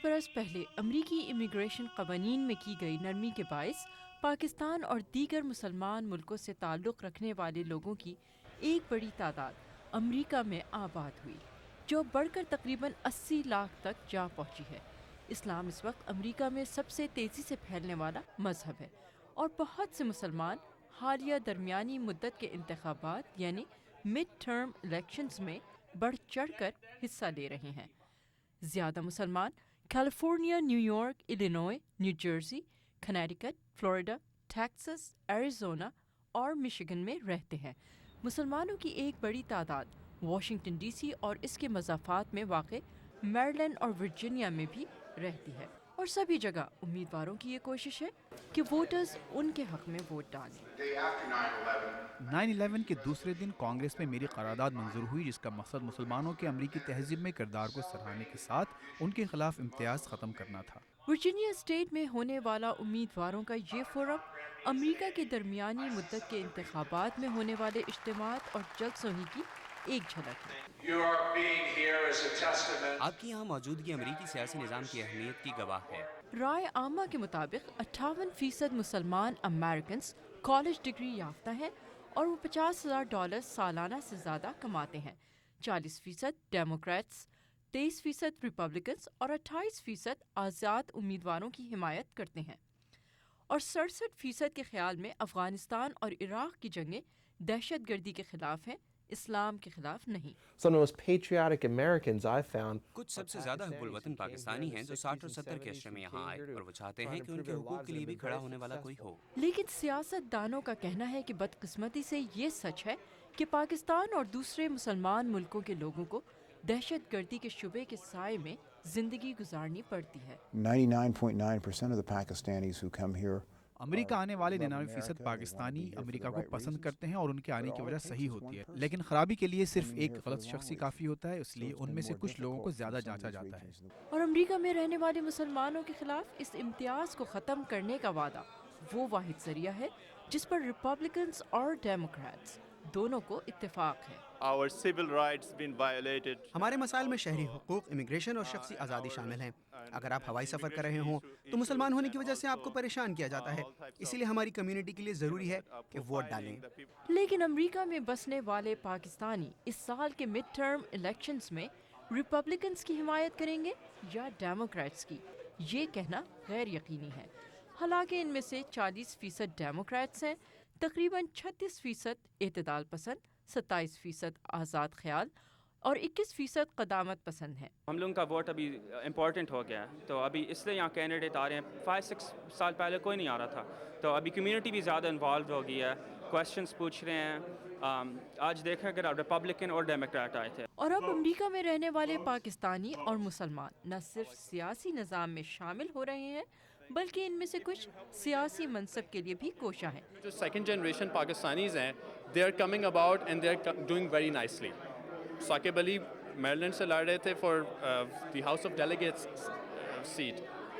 برس پہلے امریکی امیگریشن قوانین میں کی گئی نرمی کے باعث پاکستان اور دیگر مسلمان ملکوں سے تعلق رکھنے والے لوگوں کی ایک بڑی تعداد امریکہ میں آباد ہوئی، جو بڑھ کر تقریباً 80 لاکھ تک جا پہنچی ہے۔ اسلام اس وقت امریکہ میں سب سے تیزی سے پھیلنے والا مذہب ہے، اور بہت سے مسلمان حالیہ درمیانی مدت کے انتخابات یعنی مڈ ٹرم الیکشنز میں بڑھ چڑھ کر حصہ لے رہے ہیں۔ زیادہ مسلمان California, New York, Illinois, New Jersey, Connecticut, Florida, Texas, Arizona اور مشیگن میں رہتے ہیں۔ مسلمانوں کی ایک بڑی تعداد واشنگٹن ڈی سی اور اس کے مضافات میں واقع میریلینڈ اور ورجینیا میں بھی رہتی ہے، اور سبھی جگہ امیدواروں کی یہ کوشش ہے کہ ووٹرز ان کے حق میں ووٹ ڈالیں۔ 9/11 کے دوسرے دن کانگریس میں میری قرارداد منظور ہوئی، جس کا مقصد مسلمانوں کے امریکی تہذیب میں کردار کو سراہنے کے ساتھ ان کے خلاف امتیاز ختم کرنا تھا۔ ورجینیا اسٹیٹ میں ہونے والا امیدواروں کا یہ فورم امریکہ کے درمیانی مدت کے انتخابات میں ہونے والے اجتماعات اور جلسوں ہی کی ایک جھلک ہے۔ آپ کی یہاں موجودگی امریکی سیاسی نظام کی اہمیت کی گواہ ہے۔ رائے عامہ کے مطابق 58% مسلمان امریکنز کالج ڈگری یافتہ ہیں اور وہ $50,000 سالانہ سے زیادہ کماتے ہیں۔ 40% ڈیموکریٹس، 23% ریپبلکنز اور 28% آزاد امیدواروں کی حمایت کرتے ہیں، اور 67% کے خیال میں افغانستان اور عراق کی جنگیں دہشت گردی کے خلاف ہیں، اسلام کے خلاف نہیں۔ Some of the most patriotic Americans I've found کچھ سب سے زیادہ حب الوطن پاکستانی ہیں جو 60 اور 70 کے عشرے میں یہاں آئے، اور وہ چاہتے ہیں کہ ان کے حقوق کے لیے بھی کھڑا ہونے والا کوئی ہو۔ لیکن سیاست دانوں کا کہنا ہے کہ بدقسمتی سے یہ سچ ہے کہ پاکستان اور دوسرے مسلمان ملکوں کے لوگوں کو دہشت گردی کے شبے کے سائے میں زندگی گزارنی پڑتی ہے۔ 99.9% of the Pakistanis who come here امریکہ آنے والے 99% پاکستانی امریکہ کو پسند کرتے ہیں، اور ان کے آنے کی وجہ صحیح ہوتی ہے، لیکن خرابی کے لیے صرف ایک غلط شخص ہی کافی ہوتا ہے، اس لیے ان میں سے کچھ لوگوں کو زیادہ جانچا جاتا ہے۔ اور امریکہ میں رہنے والے مسلمانوں کے خلاف اس امتیاز کو ختم کرنے کا وعدہ وہ واحد ذریعہ ہے جس پر ریپبلکنز اور ڈیموکریٹس دونوں کو اتفاق ہے۔ Our civil rights been violated. ہمارے مسائل میں شہری حقوق، امیگریشن اور شخصی آزادی شامل ہیں۔ اگر آپ ہوائی سفر کر رہے ہوں تو مسلمان ہونے کی وجہ سے آپ کو پریشان کیا جاتا ہے، اسی لیے ہماری کمیونٹی کے لیے ضروری ہے کہ ووٹ ڈالیں۔ لیکن امریکہ میں بسنے والے پاکستانی اس سال کے مڈ ٹرم الیکشنز میں ریپبلکنز کی حمایت کریں گے یا ڈیموکریٹس کی، یہ کہنا غیر یقینی ہے۔ حالانکہ ان میں سے 40% ڈیموکریٹس ہیں، تقریباً 36% اعتدال پسند، 27% آزاد خیال اور 21% قدامت پسند ہیں۔ ہم لوگوں کا ووٹ ابھی امپورٹنٹ ہو گیا ہے، تو ابھی اس لیے یہاں کینڈیڈیٹ آ رہے ہیں۔ 5-6 سال پہلے کوئی نہیں آ رہا تھا، تو ابھی کمیونٹی بھی زیادہ انوالو ہو گئی ہے، کویشچنس پوچھ رہے ہیں۔ آج دیکھیں اگر ریپبلکن اور ڈیموکریٹ آئے تھے۔ اور اب امریکہ میں رہنے والے پاکستانی اور مسلمان نہ صرف سیاسی نظام میں شامل ہو رہے ہیں بلکہ ان میں سے کچھ سیاسی منصب کے لیے بھی کوشاں ہیں۔ جو سیکنڈ جنریشن پاکستانیز ہیں they are coming about and they are doing very nicely. Saqib علی میریلینڈ سے لڑ رہے تھے for the House of Delegates seat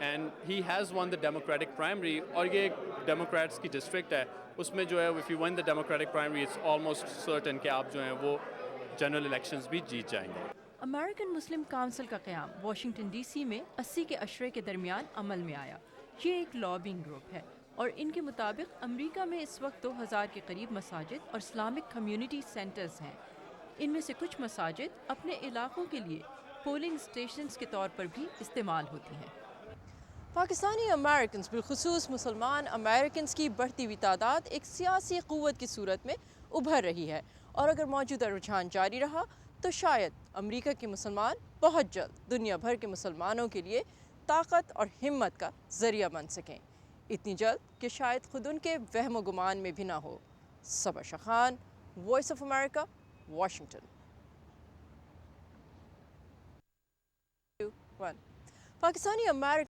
and he has won the Democratic primary، اور یہ ڈیموکریٹس کی ڈسٹرکٹ ہے، اس میں جو ہے if you win the Democratic primary it's almost certain کہ آپ جو ہیں وہ جنرل الیکشنز بھی جیت جائیں گے۔ امریکن مسلم کونسل کا قیام واشنگٹن ڈی سی میں 80 کے عشرے کے درمیان عمل میں آیا۔ یہ ایک لابنگ گروپ ہے، اور ان کے مطابق امریکہ میں اس وقت 2000 کے قریب مساجد اور اسلامک کمیونٹی سینٹرز ہیں۔ ان میں سے کچھ مساجد اپنے علاقوں کے لیے پولنگ اسٹیشنز کے طور پر بھی استعمال ہوتی ہیں۔ پاکستانی امریکنز بالخصوص مسلمان امریکنز کی بڑھتی ہوئی تعداد ایک سیاسی قوت کی صورت میں ابھر رہی ہے، اور اگر موجودہ رجحان جاری رہا تو شاید امریکہ کے مسلمان بہت جلد دنیا بھر کے مسلمانوں کے لیے طاقت اور ہمت کا ذریعہ بن سکیں، اتنی جلد کہ شاید خود ان کے وہم و گمان میں بھی نہ ہو۔ Saba Shah Khan, voice of America, Washington. Pakistani American